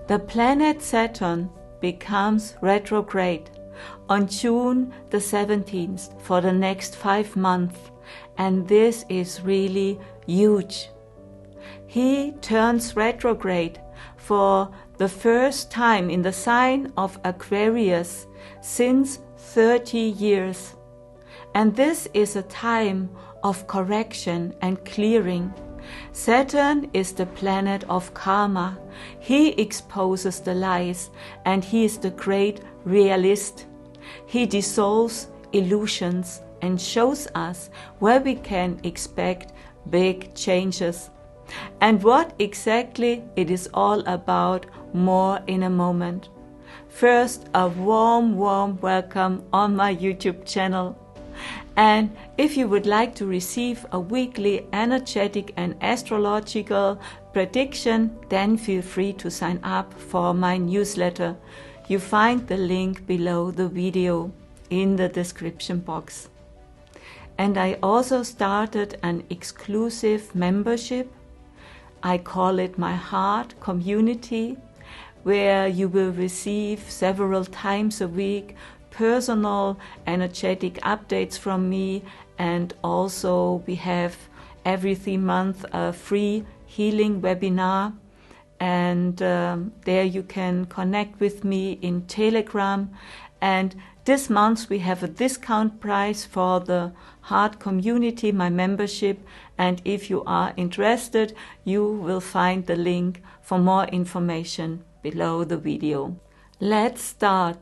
The planet Saturn becomes retrograde on June the 17th for the next 5 months, and this is really huge. He turns retrograde for the first time in the sign of Aquarius since 30 years. And this is a time of correction and clearing. Saturn is the planet of karma. He exposes the lies, and he is the great realist. He dissolves illusions and shows us where we can expect big changes. And what exactly it is all about, more in a moment. First, a warm welcome on my YouTube channel. And if you would like to receive a weekly energetic and astrological prediction, then feel free to sign up for my newsletter. You find the link below the video in the description box. And I also started an exclusive membership. I call it my Heart Community, where you will receive several times a week personal energetic updates from me, and also we have every 3 months a free healing webinar, and there you can connect with me in Telegram. And this month we have a discount price for the Heart Community, my membership, and if you are interested, you will find the link for more information below the video. Let's start.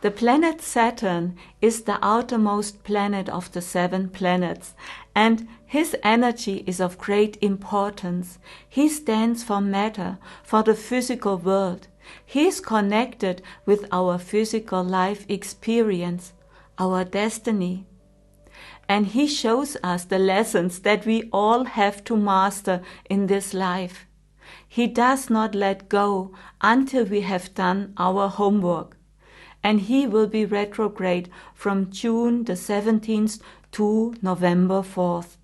The planet Saturn is the outermost planet of the 7 planets, and his energy is of great importance. He stands for matter, for the physical world. He is connected with our physical life experience, our destiny. And he shows us the lessons that we all have to master in this life. He does not let go until we have done our homework. And he will be retrograde from June the 17th to November 4th.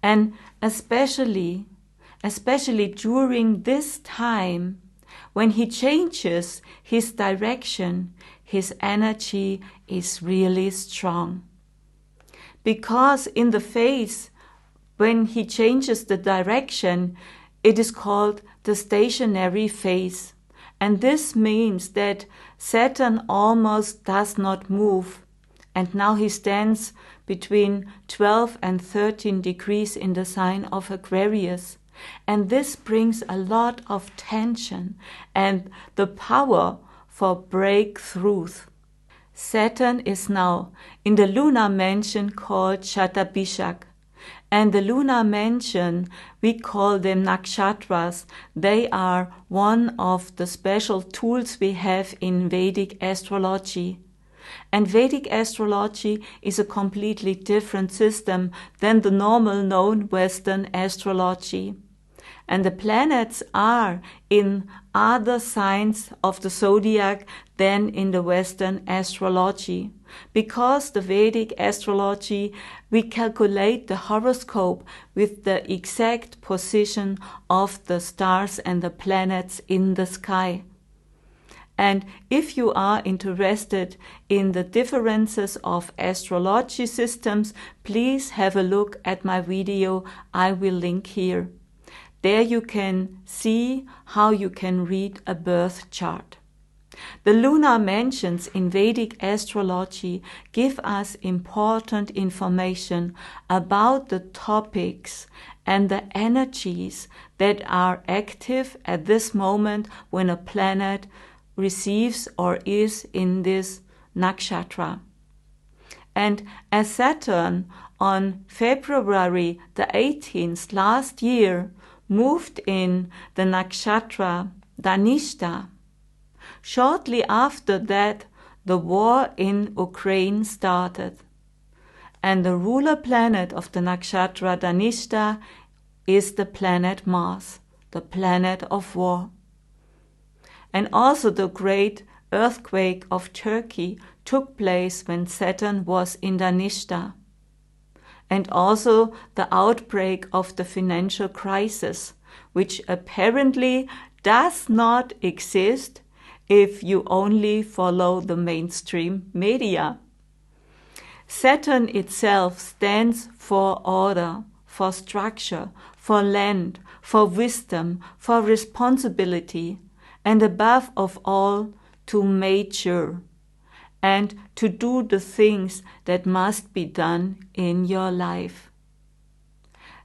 And especially during this time, when he changes his direction, his energy is really strong. Because in the phase, when he changes the direction, it is called the stationary phase. And this means that Saturn almost does not move. And now he stands between 12 and 13 degrees in the sign of Aquarius. And this brings a lot of tension and the power for breakthroughs. Saturn is now in the lunar mansion called Shatabishak. And the lunar mansion, we call them nakshatras. They are one of the special tools we have in Vedic astrology. And Vedic astrology is a completely different system than the normal known Western astrology. And the planets are in other signs of the zodiac than in the Western astrology. Because the Vedic astrology, we calculate the horoscope with the exact position of the stars and the planets in the sky. And if you are interested in the differences of astrology systems, please have a look at my video I will link here. There you can see how you can read a birth chart. The lunar mansions in Vedic astrology give us important information about the topics and the energies that are active at this moment when a planet receives or is in this nakshatra. And as Saturn on February the 18th last year moved in the nakshatra Dhanishta, shortly after that the war in Ukraine started. And the ruler planet of the nakshatra Dhanishta is the planet Mars, the planet of war. And also the great earthquake of Turkey took place when Saturn was in Dhanishta. And also the outbreak of the financial crisis, which apparently does not exist if you only follow the mainstream media. Saturn itself stands for order, for structure, for land, for wisdom, for responsibility, and above all, to mature and to do the things that must be done in your life.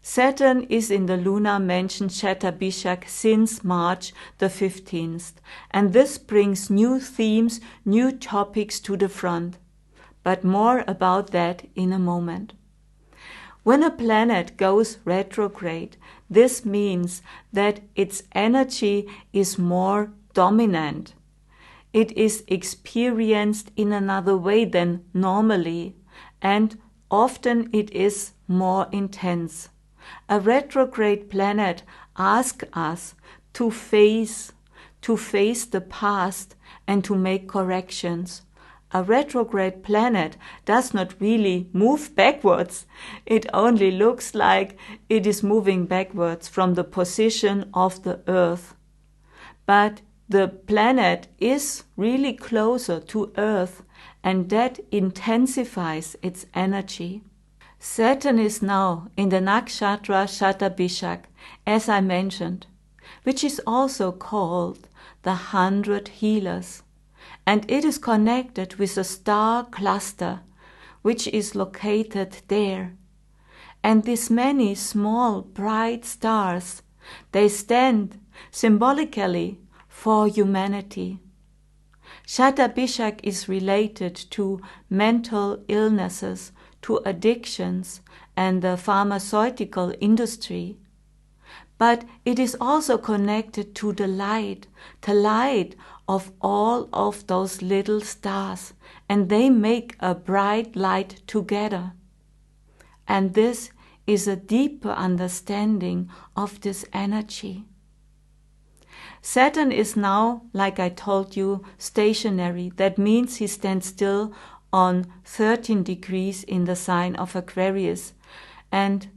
Saturn is in the lunar mansion Shatabishak since March the 15th, and this brings new themes, new topics to the front. But more about that in a moment. When a planet goes retrograde, this means that its energy is more dominant. It is experienced in another way than normally, and often it is more intense. A retrograde planet asks us to face the past and to make corrections. A retrograde planet does not really move backwards. It only looks like it is moving backwards from the position of the Earth. But the planet is really closer to Earth, and that intensifies its energy. Saturn is now in the nakshatra Shatabishak, as I mentioned, which is also called the 100 Healers, and it is connected with a star cluster, which is located there. And these many small bright stars, they stand symbolically for humanity. Shatabishak is related to mental illnesses, to addictions and the pharmaceutical industry. But it is also connected to the light of all of those little stars, and they make a bright light together. And this is a deeper understanding of this energy. Saturn is now, like I told you, stationary. That means he stands still on 13 degrees in the sign of Aquarius. And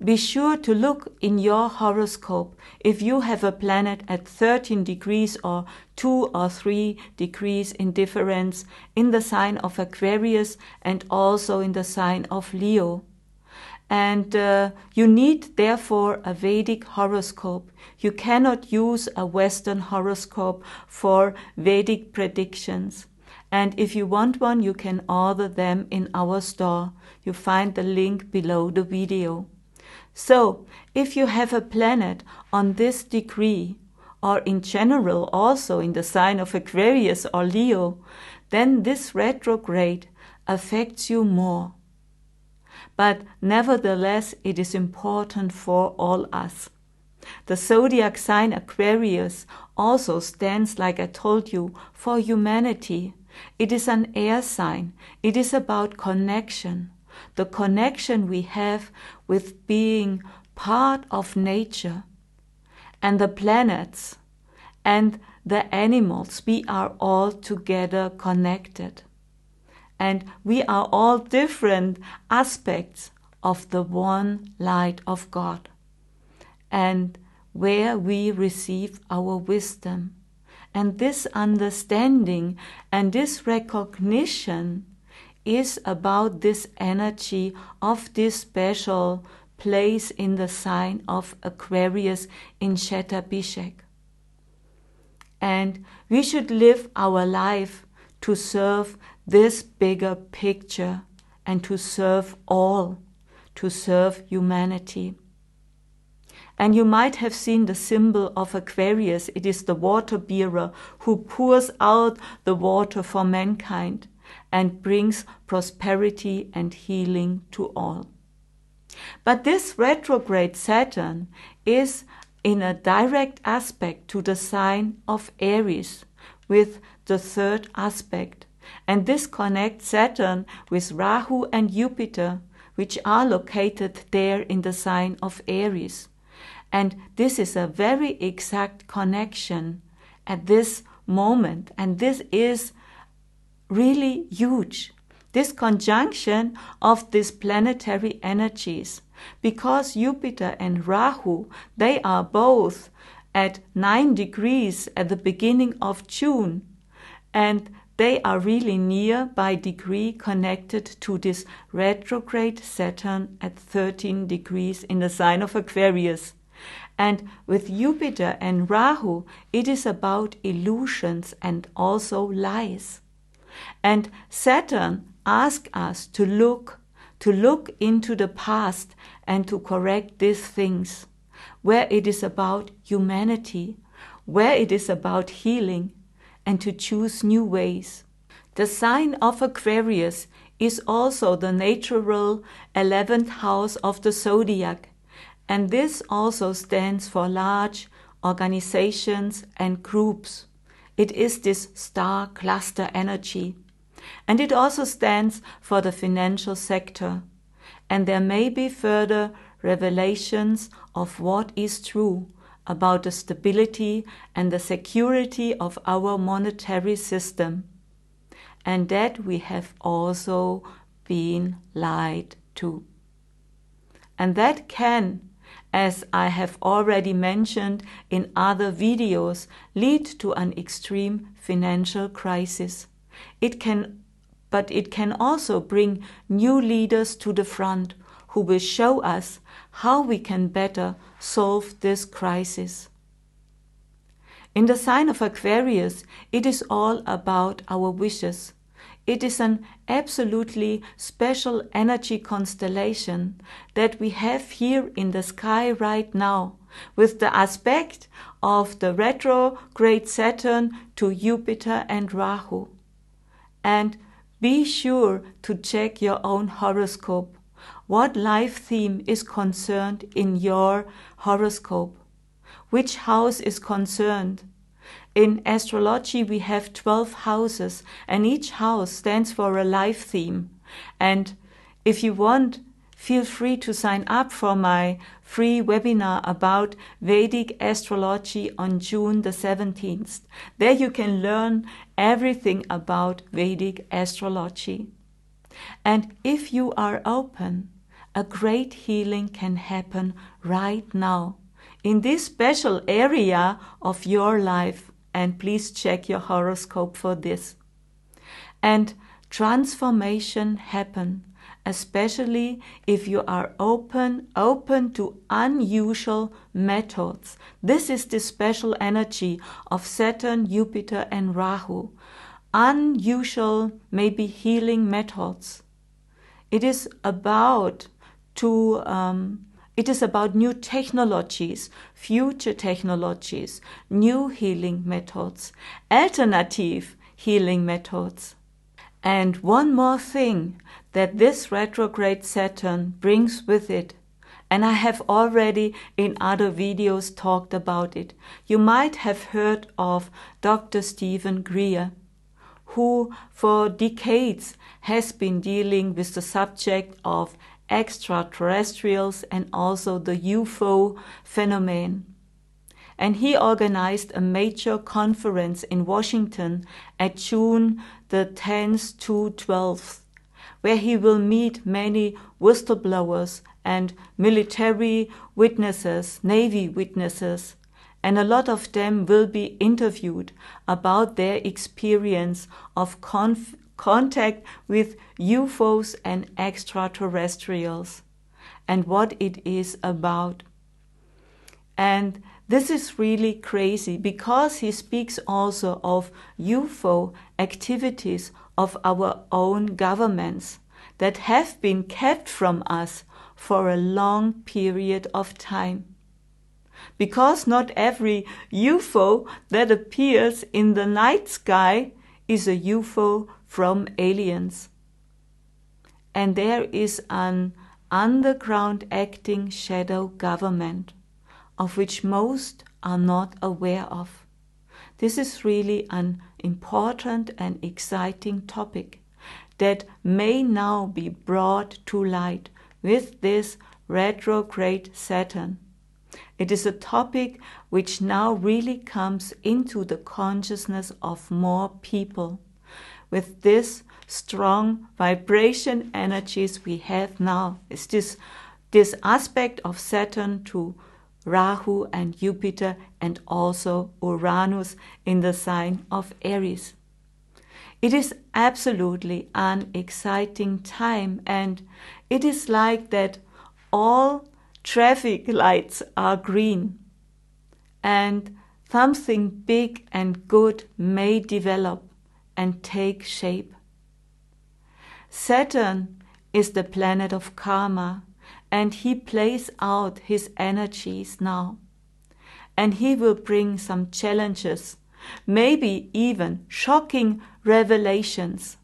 be sure to look in your horoscope if you have a planet at 13 degrees or 2 or 3 degrees in difference in the sign of Aquarius and also in the sign of Leo. And you need therefore a Vedic horoscope. You cannot use a Western horoscope for Vedic predictions. And if you want one, you can order them in our store. You find the link below the video. So, if you have a planet on this degree, or in general also in the sign of Aquarius or Leo, then this retrograde affects you more. But nevertheless, it is important for all us. The zodiac sign Aquarius also stands, like I told you, for humanity. It is an air sign. It is about connection. The connection we have with being part of nature. And the planets and the animals, we are all together connected. And we are all different aspects of the one light of God. And where we receive our wisdom. And this understanding and this recognition is about this energy of this special place in the sign of Aquarius in Shatabishak. And we should live our life to serve this bigger picture and to serve all, to serve humanity. And you might have seen the symbol of Aquarius. It is the water bearer who pours out the water for mankind and brings prosperity and healing to all. But this retrograde Saturn is in a direct aspect to the sign of Aries with the third aspect. And this connects Saturn with Rahu and Jupiter, which are located there in the sign of Aries. And this is a very exact connection at this moment. And this is really huge. This conjunction of these planetary energies. Because Jupiter and Rahu, they are both at 9 degrees at the beginning of June, and they are really near by degree connected to this retrograde Saturn at 13 degrees in the sign of Aquarius. And with Jupiter and Rahu, it is about illusions and also lies. And Saturn asks us to look into the past and to correct these things, where it is about humanity, where it is about healing, and to choose new ways. The sign of Aquarius is also the natural 11th house of the zodiac, and this also stands for large organizations and groups. It is this star cluster energy. And it also stands for the financial sector. And there may be further revelations of what is true about the stability and the security of our monetary system. And that we have also been lied to. And that can, as I have already mentioned in other videos, lead to an extreme financial crisis. But it can also bring new leaders to the front who will show us how we can better solve this crisis. In the sign of Aquarius, it is all about our wishes. It is an absolutely special energy constellation that we have here in the sky right now, with the aspect of the retrograde Saturn to Jupiter and Rahu. And be sure to check your own horoscope. What life theme is concerned in your horoscope? Which house is concerned? In astrology, we have 12 houses, and each house stands for a life theme. And if you want, feel free to sign up for my free webinar about Vedic astrology on June the 17th. There you can learn everything about Vedic astrology. And if you are open, a great healing can happen right now in this special area of your life. And please check your horoscope for this. And transformation happen, especially if you are open to unusual methods. This is the special energy of Saturn, Jupiter, and Rahu. Unusual, maybe healing methods. It is about new technologies, future technologies, new healing methods, alternative healing methods. And one more thing that this retrograde Saturn brings with it, and I have already in other videos talked about it. You might have heard of Dr. Stephen Greer, who for decades has been dealing with the subject of extraterrestrials and also the UFO phenomenon. And he organized a major conference in Washington at June the 10th to 12th, where he will meet many whistleblowers and military witnesses, Navy witnesses, and a lot of them will be interviewed about their experience of contact with UFOs and extraterrestrials and what it is about. And this is really crazy because he speaks also of UFO activities of our own governments that have been kept from us for a long period of time. Because not every UFO that appears in the night sky is a UFO from aliens. And there is an underground acting shadow government, of which most are not aware of. This is really an important and exciting topic that may now be brought to light with this retrograde Saturn. It is a topic which now really comes into the consciousness of more people. With this strong vibration energies we have now, it's this aspect of Saturn to Rahu and Jupiter, and also Uranus in the sign of Aries. It is absolutely an exciting time, and it is like that all traffic lights are green, and something big and good may develop and take shape. Saturn is the planet of karma, and he plays out his energies now. And he will bring some challenges, maybe even shocking revelations.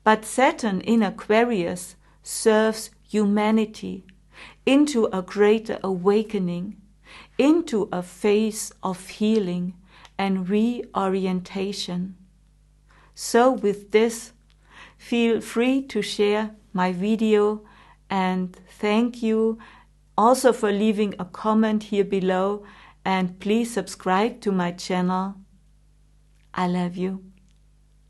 But Saturn in Aquarius serves humanity into a greater awakening, into a phase of healing and reorientation. So with this, feel free to share my video, and thank you also for leaving a comment here below, and please subscribe to my channel. I love you.